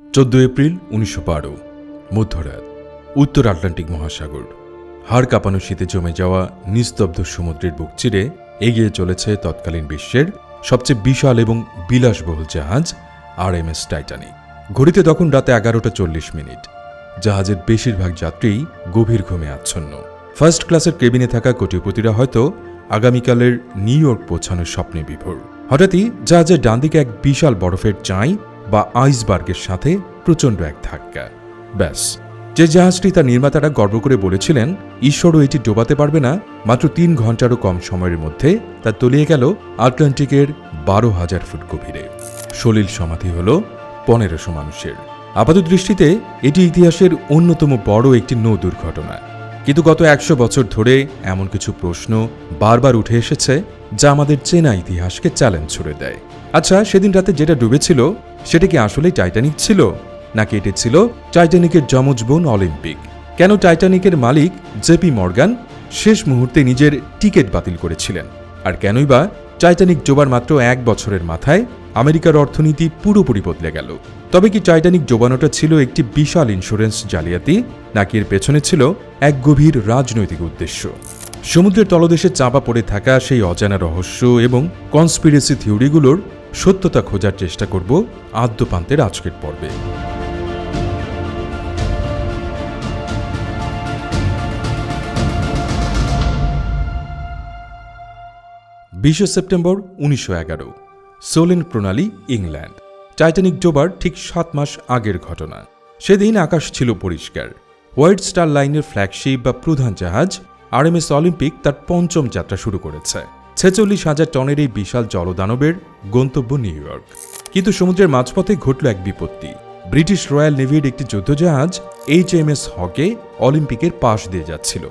14 April 1912 মধ্যরাত। উত্তর Atlantic মহাসাগর। হাড় কাঁপানো শীতে জমে যাওয়া নিস্তব্ধ সমুদ্রের বুক চিরে এগিয়ে চলেছে তৎকালীন বিশ্বের সবচেয়ে বিশাল এবং বিলাসবহুল জাহাজ RMS টাইটানিক। ঘড়িতে তখন রাতে 11:40। জাহাজের বেশিরভাগ যাত্রী গভীর ঘুমে আচ্ছন্ন। ফার্স্ট ক্লাসের কেবিনে থাকা কোটিপতিরা হয়তো আগামীকালের নিউ ইয়র্ক পৌঁছানোর স্বপ্নে বিভোর। হঠাৎই জাহাজের ডান দিকে এক বিশাল বরফের চাঁই বা আইসবার্গের সাথে প্রচণ্ড এক ধাক্কা। ব্যাস, যে জাহাজটি তার নির্মাতারা গর্ব করে বলেছিলেন ঈশ্বরও এটি ডোবাতে পারবে না, মাত্র 3 ঘন্টারও কম সময়ের মধ্যে তা তলিয়ে গেল আটলান্টিকের 12,000 ফুট গভীরে। সলিল সমাধি হল 1500 মানুষের। আপাত দৃষ্টিতে এটি ইতিহাসের অন্যতম বড় একটি নৌ দুর্ঘটনা। কিন্তু গত 100 বছর ধরে এমন কিছু প্রশ্ন বারবার উঠে এসেছে যা আমাদের চেনা ইতিহাসকে চ্যালেঞ্জ ছুড়ে দেয়। আচ্ছা, সেদিন রাতে যেটা ডুবেছিল সেটা কি আসলেই টাইটানিক ছিল, নাকি এটি ছিল টাইটানিকের যমজ বোন অলিম্পিক? কেন টাইটানিকের মালিক জেপি মর্গান শেষ মুহূর্তে নিজের টিকিট বাতিল করেছিলেন? আর কেনই বা টাইটানিক ডোবার মাত্র 1 বছরের মাথায় আমেরিকার অর্থনীতি পুরোপুরি বদলে গেল? তবে কি টাইটানিক ডোবানোটা ছিল একটি বিশাল ইন্স্যুরেন্স জালিয়াতি, নাকি এর পেছনে ছিল এক গভীর রাজনৈতিক উদ্দেশ্য? সমুদ্রের তলদেশে চাপা পড়ে থাকা সেই অজানা রহস্য এবং কনস্পিরেসি থিওরিগুলোর সত্যতা খোঁজার চেষ্টা করব আদ্যপান্তের আজকের পর্বে। 20 সেপ্টেম্বর 1911, সোলেন প্রণালী, ইংল্যান্ড। টাইটানিক ডোবার ঠিক 7 মাস আগের ঘটনা। সেদিন আকাশ ছিল পরিষ্কার। হোয়াইট স্টার লাইনের ফ্ল্যাগশিপ বা প্রধান জাহাজ RMS অলিম্পিক তার 5ম যাত্রা শুরু করেছে। 46,000 টনের এই বিশাল জলদানবের গন্তব্য নিউ ইয়র্ক। কিন্তু সমুদ্রের মাঝপথে ঘটল এক বিপত্তি। ব্রিটিশ রয়্যাল নেভির একটি যুদ্ধজাহাজ HMS হকে অলিম্পিকের পাশ দিয়ে যাচ্ছিল।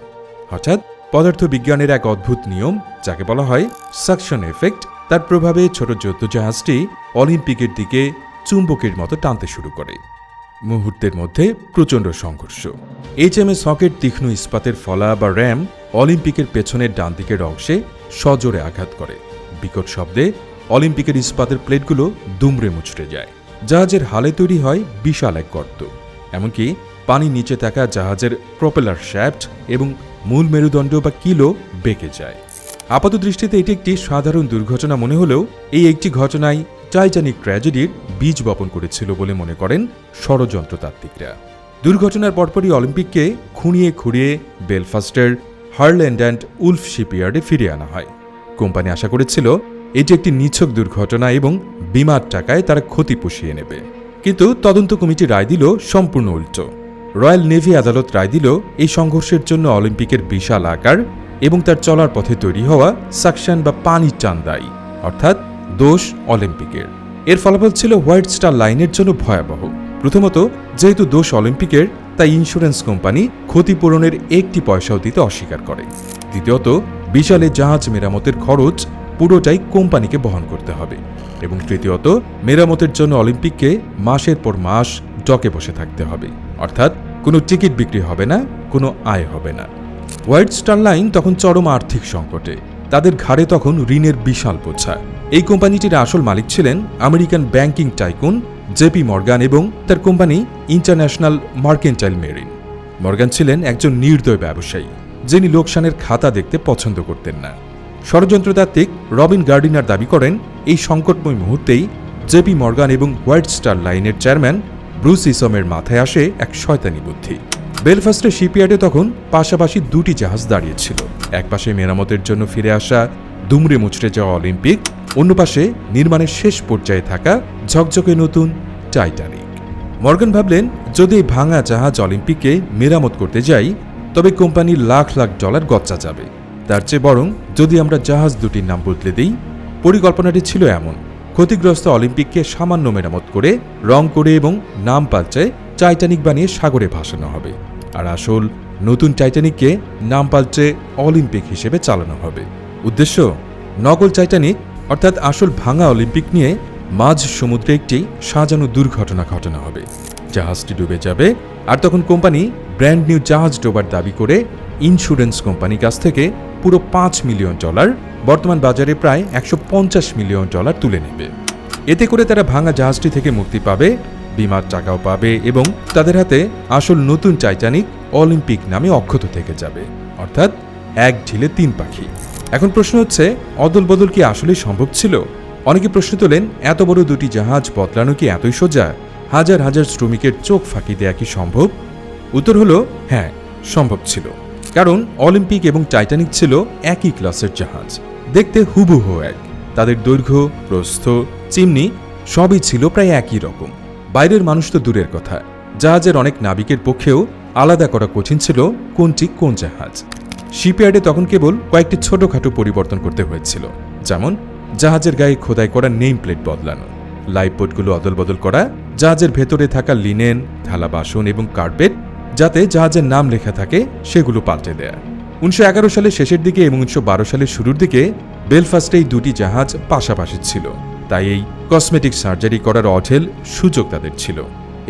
হঠাৎ পদার্থবিজ্ঞানের এক অদ্ভুত নিয়ম, যাকে বলা হয় সাকশন এফেক্ট, তার প্রভাবে ছোট যুদ্ধজাহাজটি অলিম্পিকের দিকে চুম্বকের মতো টানতে শুরু করে। মুহূর্তের মধ্যে প্রচণ্ড সংঘর্ষ। HMS হকের তীক্ষ্ণ ইস্পাতের ফলা বা র্যাম অলিম্পিকের পেছনের ডান দিকের অংশে সজোরে আঘাত করে। বিকট শব্দে অলিম্পিকের ইস্পাতের প্লেটগুলো দুমড়ে মুচড়ে যায়। জাহাজের হালে তৈরি হয় বিশাল এক গর্ত। এমনকি পানির নিচে থাকা জাহাজের প্রপেলার শ্যাফট এবং মূল মেরুদণ্ড বা কিলো বেঁকে যায়। আপাত দৃষ্টিতে এটি একটি সাধারণ দুর্ঘটনা মনে হলেও এই একটি ঘটনায় টাইটানিক ট্র্যাজেডির বীজ বপন করেছিল বলে মনে করেন ষড়যন্ত্রতাত্ত্বিকরা। দুর্ঘটনার পরপরই অলিম্পিককে খুঁড়িয়ে খুঁড়িয়ে বেলফাস্টের হারল্যান্ড অ্যান্ড উলফ শিপইয়ার্ডে ফিরিয়ে আনা হয়। কোম্পানি আশা করেছিল এটি একটি নিছক দুর্ঘটনা এবং বিমার টাকায় তারা ক্ষতি পুষিয়ে নেবে। কিন্তু তদন্ত কমিটি রায় দিল সম্পূর্ণ উল্টো। রয়্যাল নেভি আদালত রায় দিল এই সংঘর্ষের জন্য অলিম্পিকের বিশাল আকার এবং তার চলার পথে তৈরি হওয়া সাকশন বা পানির টান দায়ী, অর্থাৎ দোষ অলিম্পিকের। এর ফলাফল ছিল হোয়াইট স্টার লাইনের জন্য ভয়াবহ। প্রথমত, যেহেতু দোষ অলিম্পিকের, তাই ইন্স্যুরেন্স কোম্পানি ক্ষতিপূরণের 1 পয়সাও দিতে অস্বীকার করে। দ্বিতীয়ত, বিশাল জাহাজ মেরামতের খরচ পুরোটাই কোম্পানিকে বহন করতে হবে। এবং তৃতীয়ত, মেরামতের জন্য অলিম্পিককে মাসের পর মাস ডকে বসে থাকতে হবে, অর্থাৎ কোনো টিকিট বিক্রি হবে না, কোনো আয় হবে না। হোয়াইট স্টার লাইন তখন চরম আর্থিক সংকটে। তাদের ঘাড়ে তখন ঋণের বিশাল বোঝা। এই কোম্পানিটির আসল মালিক ছিলেন American banking tycoon JP Morgan এবং তার company international mercantile marine. Morgan ছিলেন একজন নির্দয় ব্যবসায়ী, যিনি লোকসানের খাতা দেখতে পছন্দ করতেন না। ষড়যন্ত্রতাত্ত্বিক রবিন গার্ডিনার দাবি করেন এই সংকটময় মুহূর্তেই জেপি মর্গান এবং হোয়াইট স্টার লাইনের চেয়ারম্যান ব্রুস ইসমের মাথায় আসে এক শয়তানি বুদ্ধি। বেলফাস্টের শিপইয়ার্ডে তখন পাশাপাশি 2টি জাহাজ দাঁড়িয়েছিল। এক পাশে মেরামতের জন্য ফিরে আসা দুমড়ে মুচড়ে যাওয়া অলিম্পিক, অন্য পাশে নির্মাণের শেষ পর্যায়ে থাকা ঝকঝকে নতুন টাইটানিক। মর্গান ভাবলেন, যদি এই ভাঙা জাহাজ অলিম্পিককে মেরামত করতে যাই তবে কোম্পানির লাখ লাখ ডলার গচ্চা যাবে। তার চেয়ে বরং যদি আমরা জাহাজ দুটির নাম বদলে দিই। পরিকল্পনাটি ছিল এমন: ক্ষতিগ্রস্ত অলিম্পিককে সামান্য মেরামত করে, রং করে এবং নাম পাল্টায় টাইটানিক বানিয়ে সাগরে ভাসানো হবে। আর আসল নতুন টাইটানিককে নাম পাল্টে অলিম্পিক হিসেবে চালানো হবে। উদ্দেশ্য, নকল টাইটানিক অর্থাৎ আসল ভাঙা অলিম্পিক নিয়ে মাঝ সমুদ্রে একটি সাজানো দুর্ঘটনা ঘটানো হবে। জাহাজটি ডুবে যাবে, আর তখন কোম্পানি ব্র্যান্ড নিউ জাহাজ ডোবার দাবি করে ইন্স্যুরেন্স কোম্পানির কাছ থেকে পুরো $5 মিলিয়ন, বর্তমান বাজারে প্রায় $150 মিলিয়ন তুলে নেবে। এতে করে তারা ভাঙা জাহাজটি থেকে মুক্তি পাবে, বিমার টাকাও পাবে এবং তাদের হাতে আসল নতুন টাইটানিক অলিম্পিক নামে অক্ষত থেকে যাবে, অর্থাৎ এক ঢিলে 3 পাখি। এখন প্রশ্ন হচ্ছে, অদল বদল কি আসলেই সম্ভব ছিল? অনেকে প্রশ্ন তোলেন, এত বড় দুটি জাহাজ বদলানো কি এতই সোজা? হাজার হাজার শ্রমিকের চোখ ফাঁকি দেয়া কি সম্ভব? উত্তর হলো হ্যাঁ, সম্ভব ছিল। কারণ অলিম্পিক এবং টাইটানিক ছিল একই ক্লাসের জাহাজ, দেখতে হুবহু এক। তাদের দৈর্ঘ্য, প্রস্থ, চিমনি সবই ছিল প্রায় একই রকম। বাইরের মানুষ তো দূরের কথা, জাহাজের অনেক নাবিকের পক্ষেও আলাদা করা কঠিন ছিল কোনটি কোন জাহাজ। শিপইয়ার্ডে তখন কেবল কয়েকটি ছোটখাটো পরিবর্তন করতে হয়েছিল, যেমন জাহাজের গায়ে খোদাই করা নেম প্লেট বদলানো, লাইফবোটগুলো অদল বদল করা, জাহাজের ভেতরে থাকা লিনেন, থালা বাসন এবং কার্পেট যাতে জাহাজের নাম লেখা থাকে সেগুলো পাল্টে দেয়া। 1911 সালের শেষের দিকে এবং 1912 সালের শুরুর দিকে বেলফাস্টে এই দুটি জাহাজ পাশাপাশি ছিল, তাই এই কসমেটিক সার্জারি করার অঢেল সুযোগ তাদের ছিল।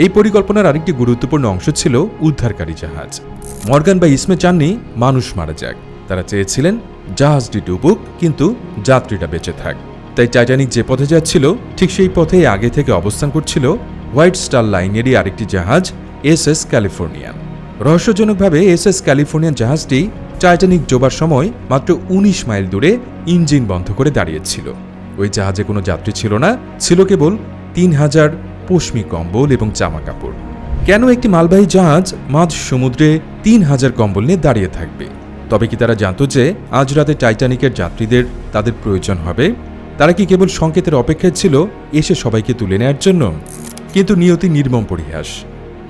এই পরিকল্পনার আরেকটি গুরুত্বপূর্ণ অংশ ছিল উদ্ধারকারী জাহাজ। মর্গান বা ইসমে চাননি মানুষ মারা যাক, তারা চেয়েছিলেন জাহাজটি ডুবুক কিন্তু যাত্রীরা বেঁচে থাক। তাই টাইটানিক যে পথে যাচ্ছিল ঠিক সেই পথেই আগে থেকে অবস্থান করছিল হোয়াইট স্টার লাইনেরই আরেকটি জাহাজ এসএস ক্যালিফোর্নিয়ান। রহস্যজনকভাবে এসএস ক্যালিফোর্নিয়ান জাহাজটি টাইটানিক ডোবার সময় মাত্র 19 মাইল দূরে ইঞ্জিন বন্ধ করে দাঁড়িয়েছিল। ওই জাহাজে কোনো যাত্রী ছিল না, ছিল কেবল 3000 পশমি কম্বল এবং জামা কাপড়। কেন একটি মালবাহী জাহাজ মাঝ সমুদ্রে 3000 কম্বল নিয়ে দাঁড়িয়ে থাকবে? তবে কি তারা জানত যে আজ রাতে টাইটানিকের যাত্রীদের তাদের প্রয়োজন হবে? তারা কি কেবল সংকেতের অপেক্ষায় ছিল এসে সবাইকে তুলে নেওয়ার জন্য? কিন্তু নিয়তি নির্মম পরিহাস।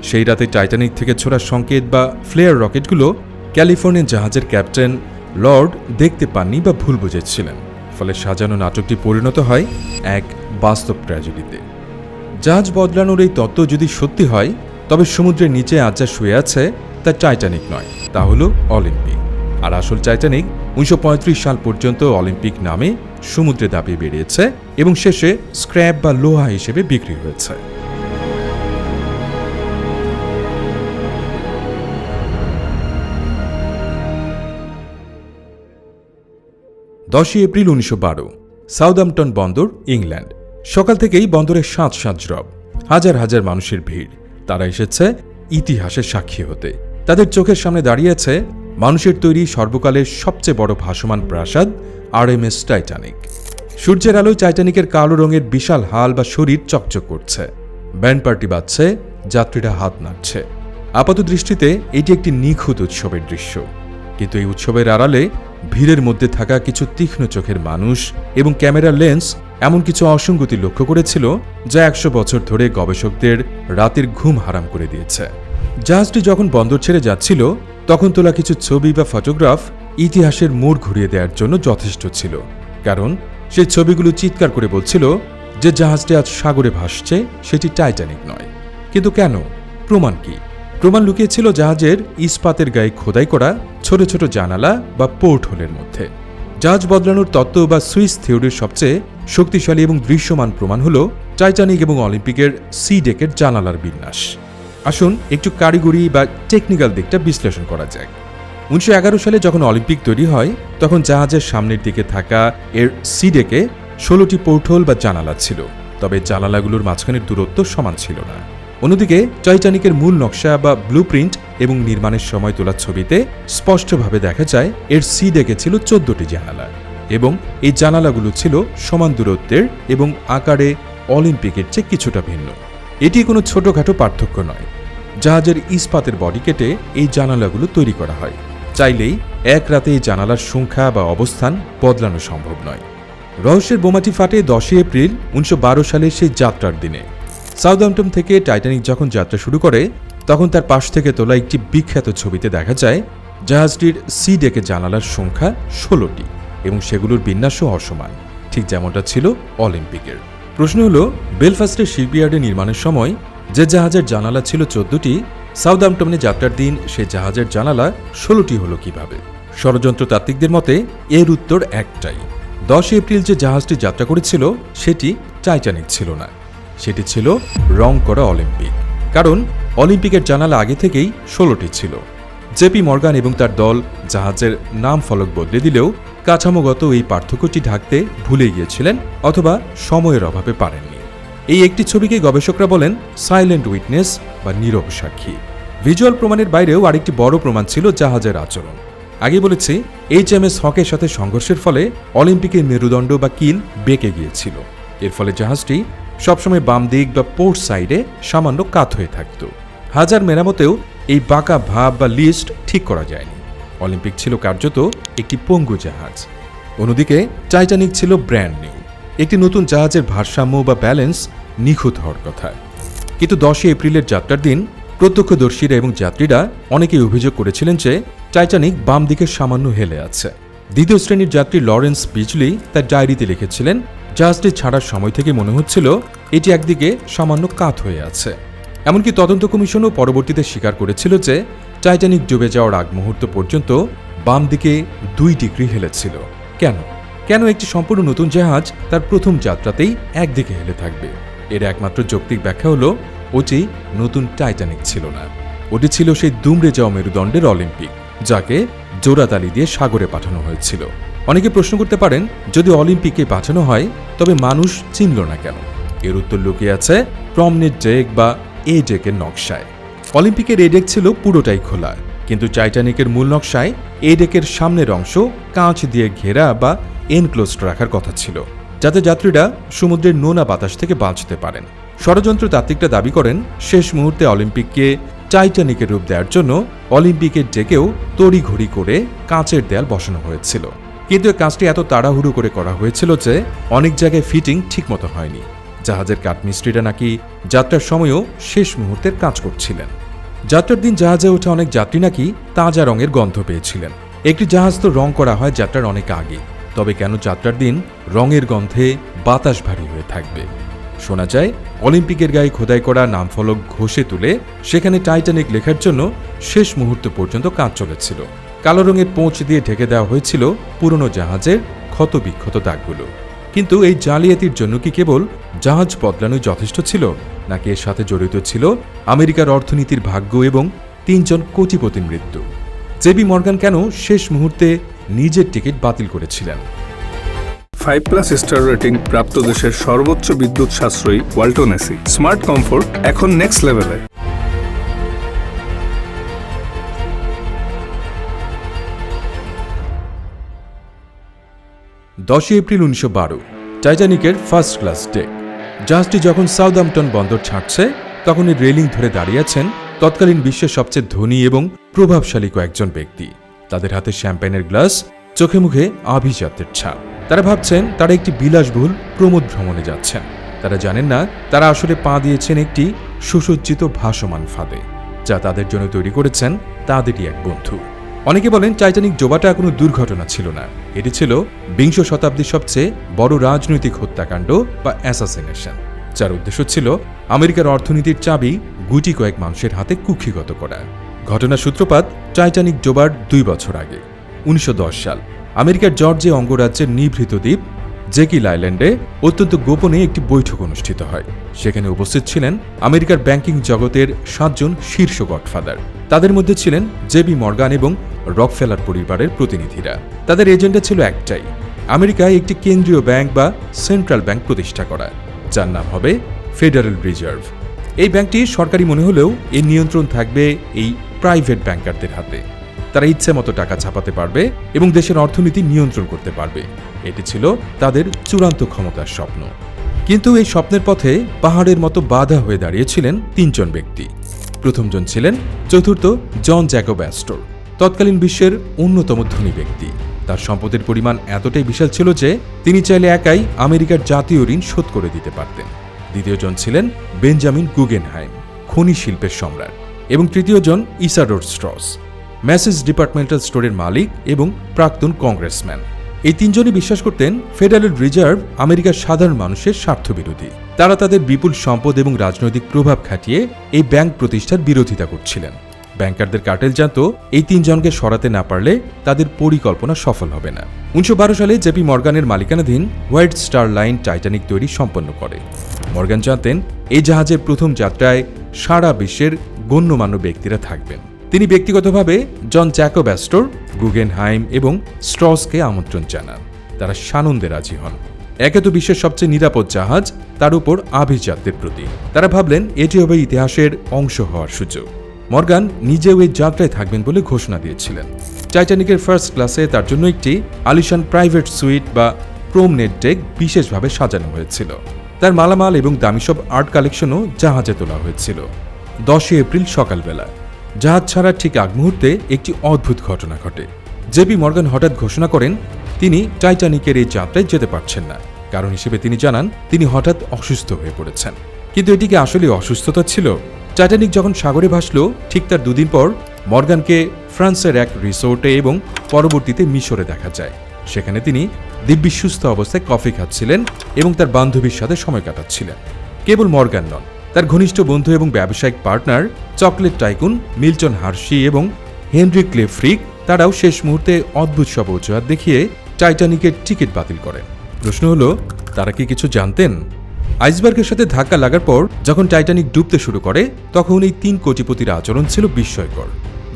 সেই রাতে টাইটানিক থেকে ছোড়া সংকেত বা ফ্লেয়ার রকেটগুলো ক্যালিফোর্নিয়ান জাহাজের ক্যাপ্টেন লর্ড দেখতে পাননি বা ভুল বুঝেছিলেন। ফলে সাজানো নাটকটি পরিণত হয় এক বাস্তব ট্র্যাজেডিতে। জাহাজ বদলানোর এই তত্ত্ব যদি সত্যি হয়, তবে সমুদ্রের নিচে আজ যা শুয়ে আছে তা টাইটানিক নয়, তা হলো অলিম্পিক। আর আসল টাইটানিক 1935 সাল পর্যন্ত অলিম্পিক নামে সমুদ্রে দাপিয়ে বেরিয়েছে এবং শেষে স্ক্র্যাপ বা লোহা হিসেবে বিক্রি হয়েছে। এপ্রিল 1912, সাউদাম্পটন বন্দর, ইংল্যান্ড। সকাল থেকেই বন্দরে সাঁজ রব, হাজার হাজার মানুষের ভিড়। তারা এসেছে ইতিহাসের সাক্ষী হতে। তাদের চোখের সামনে দাঁড়িয়ে আছে মানুষের তৈরি সর্বকালের সবচেয়ে বড় ভাসমান প্রাসাদ আরএমএস টাইটানিক। সূর্যের আলোয় টাইটানিকের কালো রঙের বিশাল হাল বা শরীর চকচক করছে, ব্যান্ড পার্টি বাজছে, যাত্রীরা হাত নাড়ছে। আপাত দৃষ্টিতে এটি একটি নিখুঁত উৎসবের দৃশ্য, কিন্তু এই উৎসবের আড়ালে ভিড়ের মধ্যে থাকা কিছু তীক্ষ্ণ চোখের মানুষ এবং ক্যামেরার লেন্স এমন কিছু অসঙ্গতি লক্ষ্য করেছিল যা 100 বছর ধরে গবেষকদের রাতের ঘুম হারাম করে দিয়েছে। জাহাজটি যখন বন্দর ছেড়ে যাচ্ছিল তখন তোলা কিছু ছবি বা ফটোগ্রাফ ইতিহাসের মোড় ঘুরিয়ে দেওয়ার জন্য যথেষ্ট ছিল, কারণ সেই ছবিগুলো চিৎকার করে বলছিল যে জাহাজটি আজ সাগরে ভাসছে সেটি টাইটানিক নয়। কিন্তু কেন? প্রমাণ কি? প্রমাণ লুকিয়েছিল জাহাজের ইস্পাতের গায়ে খোদাই করা ছোট ছোট জানালা বা পোর্ট হোলের মধ্যে। জাহাজ বদলানোর তত্ত্ব বা সুইস থিওরির সবচেয়ে শক্তিশালী এবং দৃশ্যমান প্রমাণ হল টাইটানিক এবং অলিম্পিকের সি ডেকের জানালার বিন্যাস। আসুন একটু কারিগরি বা টেকনিক্যাল দিকটা বিশ্লেষণ করা যাক। 1911 সালে যখন অলিম্পিক তৈরি হয় তখন জাহাজের সামনের দিকে থাকা এর সি ডেকে 16টি পোর্টহোল বা জানালা ছিল, তবে জানালাগুলোর মাঝখানের দূরত্ব সমান ছিল না। অন্যদিকে টাইটানিকের মূল নকশা বা ব্লুপ্রিন্ট এবং নির্মাণের সময় তোলা ছবিতে স্পষ্টভাবে দেখা যায় এর সি ডেকে ছিল 14টি জানালা এবং এই জানালাগুলো ছিল সমান দূরত্বের এবং আকারে অলিম্পিকের চেয়ে কিছুটা ভিন্ন। এটি কোনো ছোটখাটো পার্থক্য নয়। জাহাজের ইস্পাতের বডি কেটে এই জানালাগুলো তৈরি করা হয়। চাইলেই এক রাতে এই জানালার সংখ্যা বা অবস্থান বদলানো সম্ভব নয়। রহস্যের বোমাটি ফাটে 10 এপ্রিল 1912 সালের সেই যাত্রার দিনে। সাউদাম্পটন থেকে টাইটানিক যখন যাত্রা শুরু করে তখন তার পাশ থেকে তোলা একটি বিখ্যাত ছবিতে দেখা যায় জাহাজটির সি ডেকে জানালার সংখ্যা 16টি এবং সেগুলোর বিন্যাসও অসমান, ঠিক যেমনটা ছিল অলিম্পিকের। প্রশ্ন হলো, বেলফাস্টের শিপইয়ার্ডে নির্মাণের সময় যে জাহাজের জানালা ছিল 14টি, সাউদাম্পটনে যাত্রার দিন সে জাহাজের জানালা 16টি হলো কিভাবে? ষড়যন্ত্রতাত্ত্বিকদের মতে এর উত্তর একটাই। 10 এপ্রিল যে জাহাজটি যাত্রা করেছিল সেটি টাইটানিক ছিল না, সেটি ছিল রং করা অলিম্পিক। কারণ অলিম্পিকের জানালা আগে থেকেই 16টি ছিল। জেপি মর্গান এবং তার দল জাহাজের নাম ফলক বদলে দিলেও কাঠামোগত এই পার্থক্যটি ঢাকতে ভুলে গিয়েছিলেন অথবা সময়ের অভাবে পারেননি। এই একটি ছবিকে গবেষকরা বলেন সাইলেন্ট উইটনেস বা নীরব সাক্ষী। ভিজুয়াল প্রমাণের বাইরেও আরেকটি বড় প্রমাণ ছিল জাহাজের আচরণ। আগে বলেছি HMS হকের সাথে সংঘর্ষের ফলে অলিম্পিকের মেরুদণ্ড বা কিল বেঁকে গিয়েছিল। এর ফলে জাহাজটি সবসময় বাম দিক বা পোর্ট সাইডে সামান্য কাত হয়ে থাকত। হাজার মেরামতেও এই বাঁকা ভাব বা লিস্ট ঠিক করা যায়নি। অলিম্পিক ছিল কার্যত একটি পঙ্গু জাহাজ। অন্যদিকে টাইটানিক ছিল ব্র্যান্ড নিউ, একটি নতুন জাহাজের ভারসাম্য বা ব্যালেন্স নিখুঁত হওয়ার কথা। কিন্তু 10 এপ্রিলের যাত্রার দিন প্রত্যক্ষদর্শীরা এবং যাত্রীরা অনেকেই অভিযোগ করেছিলেন যে টাইটানিক বাম দিকে সামান্য হেলে আছে। দ্বিতীয় শ্রেণীর যাত্রী লরেন্স বিজলি তার ডায়েরিতে লিখেছিলেন, জাহাজটি ছাড়ার সময় থেকে মনে হচ্ছিল এটি একদিকে সামান্য কাত হয়ে আছে। এমনকি তদন্ত কমিশনও পরবর্তীতে স্বীকার করেছিল যে টাইটানিক ডুবে যাওয়ার আগ মুহূর্ত পর্যন্ত বাম দিকে 2 ডিগ্রি হেলেছিল। কেন একটি সম্পূর্ণ নতুন জাহাজ তার প্রথম যাত্রাতেই একদিকে হেলে থাকবে? এর একমাত্র যৌক্তিক ব্যাখ্যা হলো ওটি নতুন টাইটানিক ছিল না, ওটি ছিল সেই দুমড়ে যাওয়া মেরুদণ্ডের অলিম্পিক, যাকে জোড়াতালি দিয়ে সাগরে পাঠানো হয়েছিল। অনেকে প্রশ্ন করতে পারেন, যদি অলিম্পিকে পাঠানো হয় তবে মানুষ চিনল না কেন? এর উত্তর লুকিয়ে আছে প্রমনেট ডেক বা এ ডেকের নকশায়। অলিম্পিকের এ ডেক ছিল পুরোটাই খোলা, কিন্তু টাইটানিকের মূল নকশায় এ ডেকের সামনের অংশ কাঁচ দিয়ে ঘেরা বা এনক্লোজড রাখার কথা ছিল, যাতে যাত্রীরা সমুদ্রের নোনা বাতাস থেকে বাঁচতে পারেন। ষড়যন্ত্র তাত্ত্বিকরা দাবি করেন, শেষ মুহূর্তে অলিম্পিককে টাইটানিকের রূপ দেওয়ার জন্য অলিম্পিকের ডেকেও তড়িঘড়ি করে কাঁচের দেয়াল বসানো হয়েছিল। কিন্তু এই কাজটি এত তাড়াহুড়ো করে করা হয়েছিল যে অনেক জায়গায় ফিটিং ঠিকমতো হয়নি। জাহাজের কাঠমিস্ত্রিরা নাকি যাত্রার সময়ও শেষ মুহূর্তের কাজ করছিলেন। যাত্রার দিন জাহাজে ওঠা অনেক যাত্রী নাকি তাজা রঙের গন্ধ পেয়েছিলেন। একটি জাহাজ তো রং করা হয় যাত্রার অনেক আগে, তবে কেন যাত্রার দিন রঙের গন্ধে বাতাস ভারী হয়ে থাকবে? শোনা যায় অলিম্পিকের গায়ে খোদাই করা নামফলক ঘষে তুলে সেখানে টাইটানিক লেখার জন্য শেষ মুহূর্ত পর্যন্ত কাজ চলেছিল। কালো রঙের পোঁচ দিয়ে ঢেকে দেওয়া হয়েছিল পুরনো জাহাজের ক্ষতবিক্ষত দাগগুলো। কিন্তু এই জালিয়াতির জন্য কি কেবল জাহাজ বদলানোই যথেষ্ট ছিল, নাকি এর সাথে জড়িত ছিল আমেরিকার অর্থনীতির ভাগ্য এবং 3 জন কোটিপতির মৃত্যু? জেবি মর্গান কেন শেষ মুহূর্তে নিজের টিকিট বাতিল করেছিলেন? 5+ স্টার রেটিং প্রাপ্ত দেশের সর্বোচ্চ বিদ্যুৎ সাশ্রয়ী ওয়ালটন এসি। স্মার্ট কমফোর্ট এখন নেক্সট লেভেলে। 10 এপ্রিল 1912 টাইটানিকের ফার্স্ট ক্লাস ডেক। জাহাজটি যখন সাউদাম্পটন বন্দর ছাড়ছে তখন এই রেলিং ধরে দাঁড়িয়ে আছেন তৎকালীন বিশ্বের সবচেয়ে ধনী এবং প্রভাবশালী কয়েকজন ব্যক্তি। তাদের হাতে শ্যাম্পেনের গ্লাস, চোখে মুখে আভিজাত্যের ছাপ। তারা ভাবছেন তারা একটি বিলাসবহুল প্রমোদ ভ্রমণে যাচ্ছেন। তারা জানেন না তারা আসলে পা দিয়েছেন একটি সুসজ্জিত ভাসমান ফাঁদে, যা তাদের জন্য তৈরি করেছেন তাদেরই এক বন্ধু। অনেকে বলেন টাইটানিক ডোবাটা কোনো দুর্ঘটনা ছিল না, এটি ছিল বিংশ শতাব্দীর সবচেয়ে বড় রাজনৈতিক হত্যাকাণ্ড বা অ্যাসাসিনেশন, যার উদ্দেশ্য ছিল আমেরিকার অর্থনীতির চাবি গুটি কয়েক মানুষের হাতে কুক্ষিগত করা। ঘটনার সূত্রপাত টাইটানিক ডোবার 2 বছর আগে, 1910 সাল। আমেরিকার জর্জিয়া অঙ্গরাজ্যের নিভৃত দ্বীপ জেকিল আইল্যান্ডে অত্যন্ত গোপনে একটি বৈঠক অনুষ্ঠিত হয়। সেখানে উপস্থিত ছিলেন আমেরিকার ব্যাংকিং জগতের 7 জন শীর্ষ গডফাদার। তাদের মধ্যে ছিলেন জেবি মর্গান এবং রকফেলার পরিবারের প্রতিনিধিরা। তাদের এজেন্ডা ছিল একটাই, আমেরিকায় একটি কেন্দ্রীয় ব্যাংক বা সেন্ট্রাল ব্যাংক প্রতিষ্ঠা করা, যার নাম হবে ফেডারেল রিজার্ভ। এই ব্যাংকটি সরকারি মনে হলেও এর নিয়ন্ত্রণ থাকবে এই প্রাইভেট ব্যাংকারদের হাতে। তারা ইচ্ছে মতো টাকা ছাপাতে পারবে এবং দেশের অর্থনীতি নিয়ন্ত্রণ করতে পারবে। এটি ছিল তাদের চূড়ান্ত ক্ষমতার স্বপ্ন। কিন্তু এই স্বপ্নের পথে পাহাড়ের মতো বাধা হয়ে দাঁড়িয়েছিলেন 3 জন ব্যক্তি। প্রথমজন ছিলেন চতুর্থ জন জ্যাকব অ্যাস্টর, তৎকালীন বিশ্বের অন্যতম ধনী ব্যক্তি। তার সম্পদের পরিমাণ এতটাই বিশাল ছিল যে তিনি চাইলে একাই আমেরিকার জাতীয় ঋণ শোধ করে দিতে পারতেন। দ্বিতীয়জন ছিলেন বেঞ্জামিন গুগেনহাইম, খনি শিল্পের সম্রাট। এবং তৃতীয়জন ইসাডোর স্ট্রস, ম্যাসেজ ডিপার্টমেন্টাল স্টোরের মালিক এবং প্রাক্তন কংগ্রেসম্যান। এই 3 জনই বিশ্বাস করতেন ফেডারেল রিজার্ভ আমেরিকার সাধারণ মানুষের স্বার্থবিরোধী। তারা তাদের বিপুল সম্পদ এবং রাজনৈতিক প্রভাব খাটিয়ে এই ব্যাংক প্রতিষ্ঠার বিরোধিতা করছিলেন। ব্যাংকারদের কার্টেল জানতো এই 3 জনকে সরাতে না পারলে তাদের পরিকল্পনা সফল হবে না। 1912 সালে জেপি মর্গানের মালিকানাধীন হোয়াইট স্টার লাইন টাইটানিক তৈরি সম্পন্ন করে। মর্গান জানতেন এই জাহাজের প্রথম যাত্রায় সারা বিশ্বের গণ্যমান্য ব্যক্তিরা থাকবেন। তিনি ব্যক্তিগতভাবে জন জ্যাকব অ্যাস্টর, গুগেনহাইম এবং স্ট্রসকে আমন্ত্রণ জানান। তারা সানন্দে রাজি হন। একে তো বিশ্বের সবচেয়ে নিরাপদ জাহাজ, তার উপর আভিজাত্যের প্রতি। তারা ভাবলেন এটি হবে ইতিহাসের অংশ হওয়ার সুযোগ। মর্গান নিজেও এই যাত্রায় থাকবেন বলে ঘোষণা দিয়েছিলেন। টাইটানিকের ফার্স্ট ক্লাসে তার জন্য একটি আলিশান প্রাইভেট সুইট বা প্রমনেড ডেক বিশেষভাবে সাজানো হয়েছিল। তার মালামাল এবং দামি সব আর্ট কালেকশনও জাহাজে তোলা হয়েছিল। 10 এপ্রিল সকালবেলা জাহাজ ছাড়ার ঠিক আগ মুহূর্তে একটি অদ্ভুত ঘটনা ঘটে। জেপি মর্গান হঠাৎ ঘোষণা করেন তিনি টাইটানিকের এই যাত্রায় যেতে পারছেন না। কারণ হিসেবে তিনি জানান তিনি হঠাৎ অসুস্থ হয়ে পড়েছেন। কিন্তু এটি কি আসলে অসুস্থতা ছিল? টাইটানিক যখন সাগরে ভাসল ঠিক তার 2 দিন পর মর্গানকে ফ্রান্সের এক রিসোর্টে এবং পরবর্তীতে মিশরে দেখা যায়। সেখানে তিনি দিব্যি সুস্থ অবস্থায় কফি খাচ্ছিলেন এবং তার বান্ধবীর সাথে সময় কাটাচ্ছিলেন। কেবল মর্গান নন, তার ঘনিষ্ঠ বন্ধু এবং ব্যবসায়িক partner chocolate tycoon Milton Hershey এবং হেনরি ক্লে ফ্রিক তারাও শেষ মুহূর্তে অদ্ভুত সব অজুহাত দেখিয়ে টাইটানিকের টিকিট বাতিল করেন। প্রশ্ন হলো, তারা কি কিছু জানতেন? আইসবার্গের সাথে ধাক্কা লাগার পর যখন টাইটানিক ডুবতে শুরু করে তখন এই 3 কোটিপতির আচরণ ছিল বিস্ময়কর।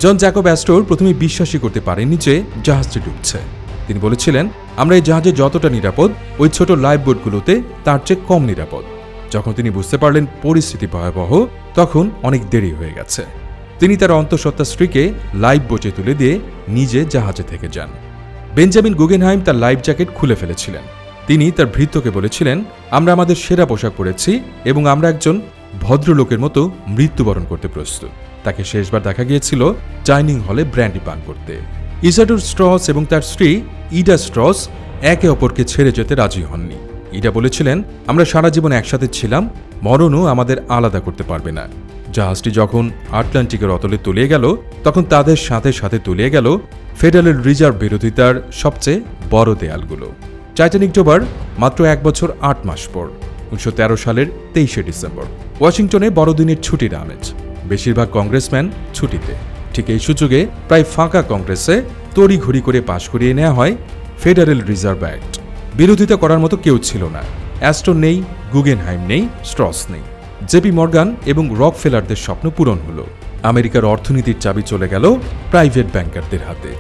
জন জ্যাকব অ্যাস্টর প্রথমে বিশ্বাসই করতে পারেননি যে জাহাজটি ডুবছে। তিনি বলেছিলেন, আমরা এই জাহাজে যতটা নিরাপদ ওই ছোট লাইফ বোটগুলোতে তার চেয়ে কম নিরাপদ। যখন তিনি বুঝতে পারলেন পরিস্থিতি ভয়াবহ তখন অনেক দেরি হয়ে গেছে। তিনি তার অন্তঃসত্ত্বা স্ত্রীকে লাইফ বোটে তুলে দিয়ে নিজে জাহাজে থেকে যান। বেঞ্জামিন গুগেনহাইম তার লাইফ জ্যাকেট খুলে ফেলেছিলেন। তিনি তার ভৃত্যকে বলেছিলেন, আমরা আমাদের সেরা পোশাক পরেছি এবং আমরা একজন ভদ্রলোকের মতো মৃত্যুবরণ করতে প্রস্তুত। তাকে শেষবার দেখা গিয়েছিল ডাইনিং হলে ব্র্যান্ডি পান করতে। ইসাডোর স্ট্রস এবং তার স্ত্রী ইডা স্ট্রস একে অপরকে ছেড়ে যেতে রাজি হননি। ইডা বলেছিলেন, আমরা সারা জীবন একসাথে ছিলাম, মরণও আমাদের আলাদা করতে পারবে না। জাহাজটি যখন আটলান্টিকের অতলে তলিয়ে গেল তখন তাদের সাথে সাথে তলিয়ে গেল ফেডারেল রিজার্ভ বিরোধিতার সবচেয়ে বড় দেয়ালগুলো। টাইটানিক ডোবার মাত্র 1 বছর 8 মাস পর 1913 সালের 23শে ডিসেম্বর ওয়াশিংটনে বড়দিনের ছুটির আমেজ। বেশিরভাগ কংগ্রেসম্যান ছুটিতে। ঠিক এই সুযোগে প্রায় ফাঁকা কংগ্রেসে তড়িঘড়ি করে পাশ করিয়ে নেওয়া হয় ফেডারেল রিজার্ভ অ্যাক্ট। বিরোধিতা করার মতো কেউ ছিল না। অ্যাস্টর নেই, গুগেনহাইম নেই, স্ট্রস নেই। জেপি মর্গান এবং রকফেলারদের স্বপ্ন পূরণ হলো। আমেরিকার অর্থনীতির চাবি চলে গেল প্রাইভেট ব্যাংকারদের হাতে।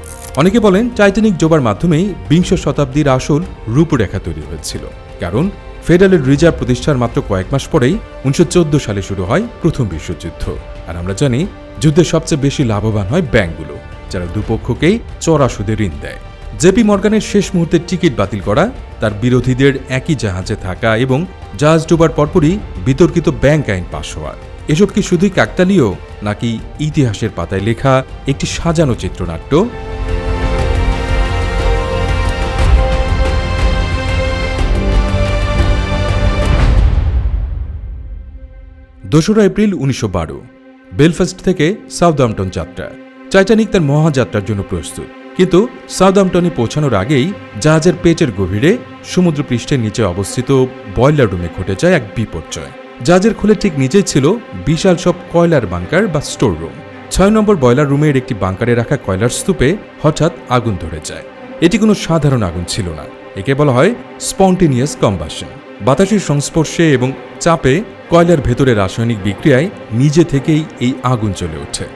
অনেকে বলেন টাইটানিক ডোবার মাধ্যমেই 20 শতাব্দীর আসল রূপরেখা তৈরি হয়েছিল। কারণ ফেডারেল রিজার্ভ প্রতিষ্ঠার মাত্র কয়েক মাস পরেই 1914 সালে শুরু হয় প্রথম বিশ্বযুদ্ধ। আর আমরা জানি যুদ্ধে সবচেয়ে বেশি লাভবান হয় ব্যাংকগুলো, যারা দুপক্ষকেই চড়া সুদে ঋণ দেয়। জেপি মর্গানের শেষ মুহূর্তে টিকিট বাতিল করা, তার বিরোধীদের একই জাহাজে থাকা এবং জাহাজ ডোবার পরপরই বিতর্কিত ব্যাংক আইন পাশ হওয়া, এসব কি শুধুই কাকতালীয় নাকি ইতিহাসের পাতায় লেখা একটি সাজানো চিত্রনাট্য? 2 এপ্রিল 1912 বেলফাস্ট থেকে সাউদাম্পটন যাত্রা। টাইটানিক তার মহাযাত্রার জন্য প্রস্তুত। কিন্তু সাউদাম্পটনে পৌঁছানোর আগেই জাহাজের পেটের গভীরে সমুদ্রপৃষ্ঠের নিচে অবস্থিত বয়লার রুমে ঘটে যায় এক বিপর্যয়। জাহাজের খুলে ঠিক নিচেই ছিল বিশাল সব কয়লার বাংকার বা স্টোর রুম। 6 নম্বর বয়লার রুমের একটি বাংকারে রাখা কয়লার স্তূপে হঠাৎ আগুন ধরে যায়। এটি কোনো সাধারণ আগুন ছিল না, একে বলা হয় স্পন্টেনিয়াস কম্বাশন। বাতাসের সংস্পর্শে এবং চাপে কয়লার ভেতরে রাসায়নিক বিক্রিয়ায় নিজে থেকেই এই আগুন জ্বলে ওঠে।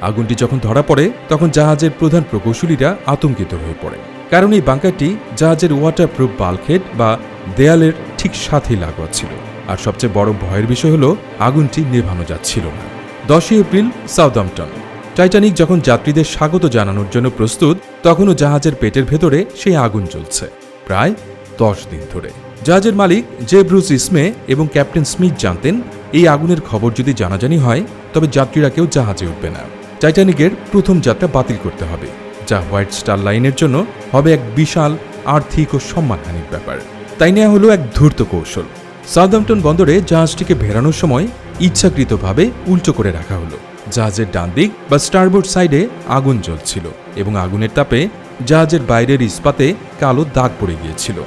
আগুনটি যখন ধরা পড়ে তখন জাহাজের প্রধান প্রকৌশলীরা আতঙ্কিত হয়ে পড়ে, কারণ এই বাংকারটি জাহাজের ওয়াটারপ্রুফ বাল্কহেড বা দেয়ালের ঠিক সাথেই লাগোয়া ছিল। আর সবচেয়ে বড় ভয়ের বিষয় হলো আগুনটি নেভানো যাচ্ছিল না। 10 এপ্রিল সাউদাম্পটন। টাইটানিক যখন যাত্রীদের স্বাগত জানানোর জন্য প্রস্তুত তখনও জাহাজের পেটের ভেতরে সেই আগুন জ্বলছে প্রায় 10 দিন ধরে। জাহাজের মালিক জে ব্রুস ইসমে এবং ক্যাপ্টেন স্মিথ জানতেন এই আগুনের খবর যদি জানাজানি হয় তবে যাত্রীরা কেউ জাহাজে উঠবে না। টাইটানিকের প্রথম যাত্রা বাতিল করতে হবে, যা হোয়াইট স্টার লাইনের জন্য হবে এক বিশাল আর্থিক ও সম্মানহানির ব্যাপার। তাই নেওয়া হলো এক ধূর্ত কৌশল। সাউদাম্পটন বন্দরে জাহাজটিকে ভেড়ানোর সময় ইচ্ছাকৃতভাবে উল্টো করে রাখা হলো। জাহাজের ডান দিক বা স্টারবোর্ড সাইডে আগুন জ্বলছিল এবং আগুনের তাপে জাহাজের বাইরের ইস্পাতে কালো দাগ পড়ে গিয়েছিল।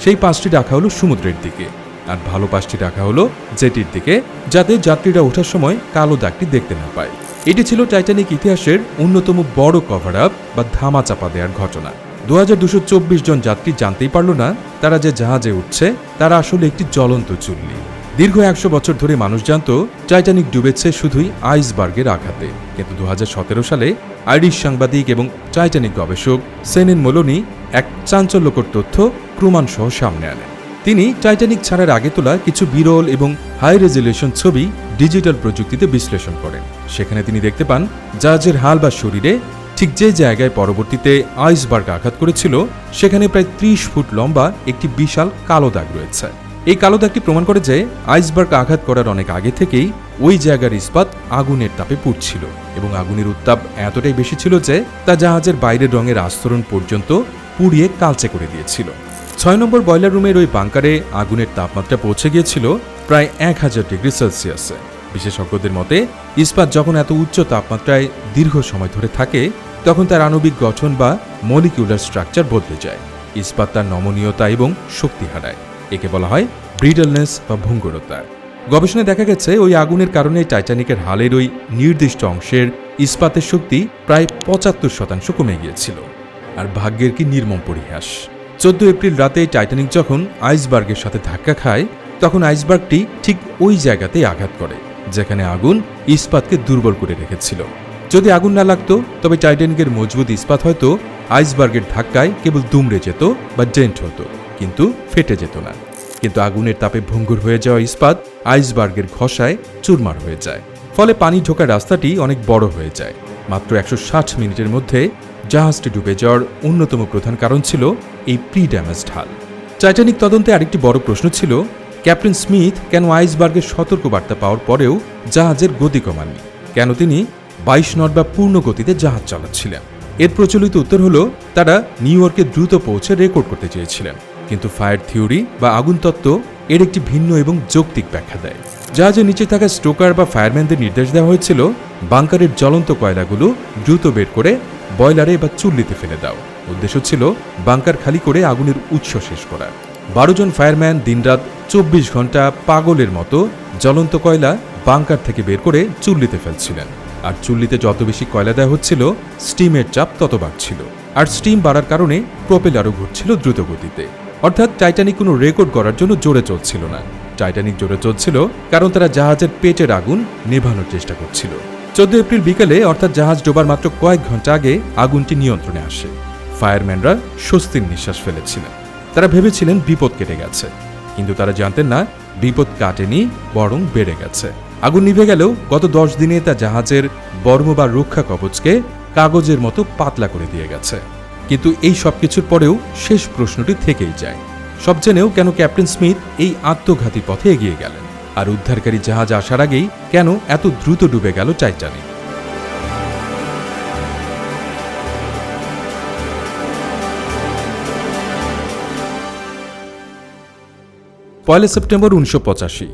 সেই পাশটি রাখা হলো সমুদ্রের দিকে আর ভালো পাশটি রাখা হলো জেটির দিকে, যাতে যাত্রীরা ওঠার সময় কালো দাগটি দেখতে না পায়। এটি ছিল টাইটানিক ইতিহাসের অন্যতম বড় কভার আপ বা ধামা চাপা দেওয়ার ঘটনা। 2224 জন যাত্রী জানতেই পারল না তারা যে জাহাজে উঠছে তারা আসলে একটি জ্বলন্ত চুল্লি। দীর্ঘ 100 বছর ধরে মানুষ জানত টাইটানিক ডুবেছে শুধুই আইসবার্গের আঘাতে, কিন্তু 2017 সালে আইরিশ সাংবাদিক এবং টাইটানিক গবেষক সেনেন মোলোনি এক চাঞ্চল্যকর তথ্য প্রমাণসহ সামনে আনেন। তিনি টাইটানিক ছাড়ার আগে তোলা কিছু বিরল এবং হাই রেজলিউশন ছবি ডিজিটাল প্রযুক্তিতে বিশ্লেষণ করেন। সেখানে তিনি দেখতে পান জাহাজের হাল বা শরীরে ঠিক যে জায়গায় পরবর্তীতে আইসবার্গ আঘাত করেছিল সেখানে প্রায় ৩০ ফুট লম্বা একটি বিশাল কালো দাগ রয়েছে। এই কালো দাগটি প্রমাণ করে যে আইসবার্গ আঘাত করার অনেক আগে থেকেই ওই জায়গার ইস্পাত আগুনের তাপে পুড়ছিল এবং আগুনের উত্তাপ এতটাই বেশি ছিল যে তা জাহাজের বাইরের রঙের আস্তরণ পর্যন্ত পুড়িয়ে কালচে করে দিয়েছিল। ৬ নম্বর বয়লার রুমের ওই বাংকারে আগুনের তাপমাত্রা পৌঁছে গিয়েছিল প্রায় ১০০০ ডিগ্রি সেলসিয়াসে। বিশেষজ্ঞদের মতে ইস্পাত যখন এত উচ্চ তাপমাত্রায় দীর্ঘ সময় ধরে থাকে তখন তার আণবিক গঠন বা মলিকিউলার স্ট্রাকচার বদলে যায়। ইস্পাত তার নমনীয়তা এবং শক্তি হারায়। একে বলা হয় ব্রিডলনেস বা ভঙ্গুরতা। গবেষণায় দেখা গেছে ওই আগুনের কারণে টাইটানিকের হালের ওই নির্দিষ্ট অংশের ইস্পাতের শক্তি প্রায় ৭৫% কমে গিয়েছিল। আর ভাগ্যের কি নির্মম পরিহাস! ১৪ এপ্রিল রাতে টাইটানিক যখন আইসবার্গের সাথে ধাক্কা খায় তখন আইসবার্গটি ঠিক ওই জায়গাতেই আঘাত করে যেখানে আগুন ইস্পাতকে দুর্বল করে রেখেছিল। যদি আগুন না লাগতো তবে টাইটানিকের মজবুত ইস্পাত হয়তো আইসবার্গের ধাক্কায় কেবল দুমড়ে যেত বা ডেন্ট হতো, কিন্তু ফেটে যেত না। কিন্তু আগুনের তাপে ভঙ্গুর হয়ে যাওয়া ইস্পাত আইসবার্গের ঘষায় চুরমার হয়ে যায়। ফলে পানি ঢোকার রাস্তাটি অনেক বড় হয়ে যায়। মাত্র ১৬০ মিনিটের মধ্যে জাহাজটি ডুবে যাওয়ার অন্যতম প্রধান কারণ ছিল এই প্রি ড্যামেজড হাল। টাইটানিক তদন্তে আরেকটি বড় প্রশ্ন ছিল ক্যাপ্টেন স্মিথ কেন আইসবার্গের সতর্কবার্তা পাওয়ার পরেও জাহাজের গতি কমাননি? কেন তিনি ২২ নট বা পূর্ণ গতিতে জাহাজ চালাচ্ছিলেন? এর প্রচলিত উত্তর হলো তারা নিউ ইয়র্কে দ্রুত পৌঁছে রেকর্ড করতে চেয়েছিলেন। কিন্তু ফায়ার থিওরি বা আগুন তত্ত্ব এর একটি ভিন্ন এবং যৌক্তিক ব্যাখ্যা দেয়। জাহাজের নিচে থাকা স্টোকার বা ফায়ারম্যানদের নির্দেশ দেওয়া হয়েছিল বাংকারের জ্বলন্ত কয়লাগুলো দ্রুত বের করে বয়লারে বা চুল্লিতে ফেলে দাও। উদ্দেশ্য ছিল বাংকার খালি করে আগুনের উৎস শেষ করা। ১২ জন ফায়ারম্যান দিনরাত ২৪ ঘন্টা পাগলের মতো জ্বলন্ত কয়লা বাংকার থেকে বের করে চুল্লিতে ফেলছিলেন। আর চুল্লিতে যত বেশি কয়লা দেওয়া হচ্ছিল স্টিমের চাপ তত বাড়ছিল। আর স্টিম বাড়ার কারণে প্রপেলারও ঘুরছিল দ্রুত গতিতে। অর্থাৎ টাইটানিক কোনো রেকর্ড করার জন্য জোরে চলছিল না। টাইটানিক জোরে চলছিল কারণ তারা জাহাজের পেটের আগুন নেভানোর চেষ্টা করছিল। ১৪ এপ্রিল বিকেলে অর্থাৎ জাহাজ ডোবার মাত্র কয়েক ঘন্টা আগে আগুনটি নিয়ন্ত্রণে আসে। ফায়ারম্যানরা স্বস্তির নিঃশ্বাস ফেলেছিলেন। তারা ভেবেছিলেন বিপদ কেটে গেছে, কিন্তু তারা জানতেন না বিপদ কাটেনি, বরং বেড়ে গেছে। আগুন নিভে গেলেও গত ১০ দিনে তা জাহাজের বর্ম বা রক্ষা কবচকে কাগজের মতো পাতলা করে দিয়ে গেছে। কিন্তু এই সব কিছুর পরেও শেষ প্রশ্নটি থেকেই যায়, সব জেনেও কেন ক্যাপ্টেন স্মিথ এই আত্মঘাতী পথে এগিয়ে গেলেন? আর উদ্ধারকারী জাহাজ আসার আগেই কেন এত দ্রুত ডুবে গেল টাইটানিক? পয়লা সেপ্টেম্বর ১৯৮৫,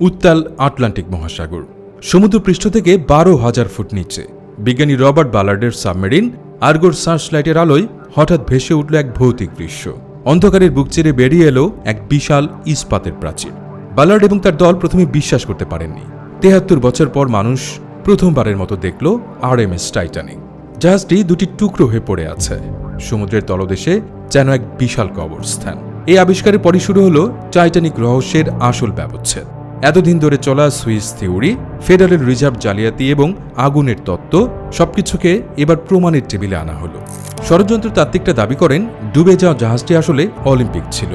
উত্তাল আটলান্টিক মহাসাগর। সমুদ্রপৃষ্ঠ থেকে ১২,০০০ ফুট নিচে বিজ্ঞানী রবার্ট বালার্ডের সাবমেরিন আর্গোর সার্চলাইটের আলোয় হঠাৎ ভেসে উঠল এক ভৌতিক দৃশ্য। অন্ধকারের বুক চিরে বেরিয়ে এলো এক বিশাল ইস্পাতের প্রাচীর। বালার্ড এবং তার দল প্রথমে বিশ্বাস করতে পারেননি। ৭৩ বছর পর মানুষ প্রথমবারের মতো দেখল আরএমএস টাইটানিক। জাহাজটি দুটি টুকরো হয়ে পড়ে আছে। সমুদ্রের তলদেশে যেন এক বিশাল কবরস্থান। এই আবিষ্কারের পরই শুরু হলো টাইটানিক রহস্যের আসল ব্যবচ্ছেদ। এতদিন ধরে চলা সুইস থিওরি, ফেডারেল রিজার্ভ জালিয়াতি এবং আগুনের তত্ত্ব সবকিছুকে এবার প্রমাণের টেবিলে আনা হলো। ষড়যন্ত্র তাত্ত্বিকরা দাবি করেন ডুবে যাওয়া জাহাজটি আসলে অলিম্পিক ছিল,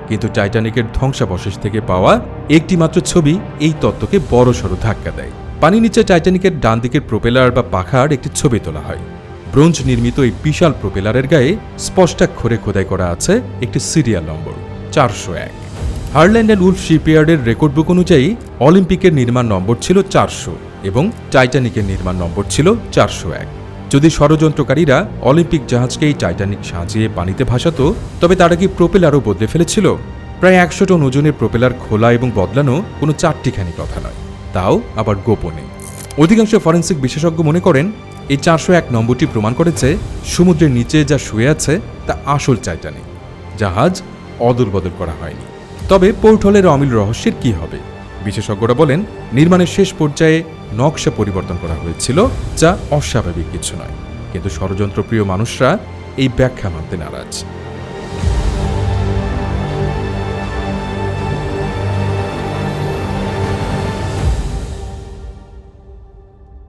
কিন্তু টাইটানিকের ধ্বংসাবশেষ থেকে পাওয়া একটি মাত্র ছবি এই তত্ত্বকে বড়সড় ধাক্কা দেয়। পানি নিচে টাইটানিকের ডান দিকের প্রোপেলার বা পাখার একটি ছবি তোলা হয়। ব্রোঞ্জ নির্মিত এই বিশাল প্রোপেলারের গায়ে স্পষ্টাক্ষরে খোদাই করা আছে একটি serial number ৪০১। Harland and Wolff শিপইয়ার্ডের রেকর্ড বুক অনুযায়ী অলিম্পিকের নির্মাণ নম্বর ছিল ৪০০ এবং টাইটানিকের নির্মাণ নম্বর ছিল ৪০১। যদি ষড়যন্ত্রকারীরা অলিম্পিক জাহাজকেই টাইটানিক সাজিয়ে পানিতে ভাসাতো, তবে তারা কি প্রোপেলারও বদলে ফেলেছিল? প্রায় ১০০ টন ওজনের প্রোপেলার খোলা এবং বদলানো কোনো চারটিখানি কথা নয়, তাও আবার গোপনে। অধিকাংশ ফরেন্সিক বিশেষজ্ঞ মনে করেন এই ৪০১ নম্বরটি প্রমাণ করেছে সমুদ্রের নিচে যা শুয়ে আছে তা আসল টাইটানিক। জাহাজ অদল বদল করা হয়নি। তবে পোর্ট হলের অমিল রহস্যের কি হবে? বিশেষজ্ঞরা বলেন নির্মাণের শেষ পর্যায়ে নকশা পরিবর্তন করা হয়েছিল, যা অস্বাভাবিক কিছু নয়। কিন্তু ষড়যন্ত্রপ্রিয় মানুষরা এই ব্যাখ্যা মানতে নারাজ।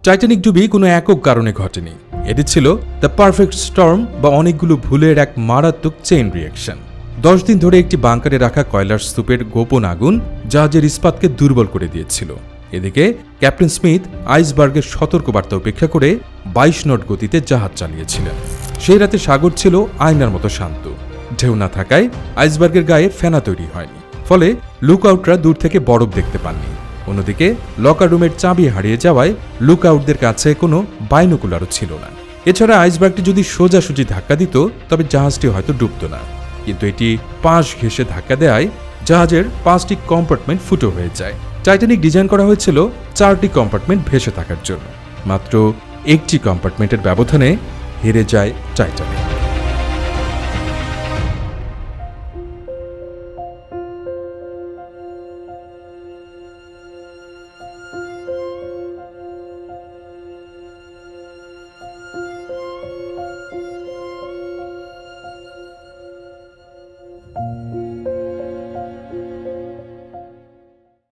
টাইটানিক ডুবি কোনো একক কারণে ঘটেনি। এটি ছিল দ্য পারফেক্ট স্টর্ম বা অনেকগুলো ভুলের এক মারাত্মক চেইন রিয়াকশন। 10 দিন ধরে একটি বাংকারে রাখা কয়লার স্তূপের গোপন আগুন জাহাজের ইস্পাতকে দুর্বল করে দিয়েছিল। এদিকে ক্যাপ্টেন স্মিথ আইসবার্গের সতর্কবার্তা উপেক্ষা করে 22 নট গতিতে জাহাজ চালিয়েছিলেন। সেই রাতে সাগর ছিল আয়নার মতো শান্ত। ঢেউ না থাকায় আইসবার্গের গায়ে ফেনা তৈরি হয়নি, ফলে লুকআউটরা দূর থেকে বরফ দেখতে পাননি। অন্যদিকে লকার রুমের চাবি হারিয়ে যাওয়ায় লুকআউটদের কাছে কোনো বাইনোকুলারও ছিল না। এছাড়া আইসবার্গটি যদি সোজাসুজি ধাক্কা দিত তবে জাহাজটি হয়তো ডুবত না, কিন্তু এটি পাশ ঘেঁষে ধাক্কা দেয় জাহাজের 5টি কম্পার্টমেন্ট ফুটো হয়ে যায়। টাইটানিক ডিজাইন করা হয়েছিল 4টি কম্পার্টমেন্ট ভেসে থাকার জন্য। মাত্র একটি কম্পার্টমেন্টের ব্যবধানে হেরে যায় টাইটানিক।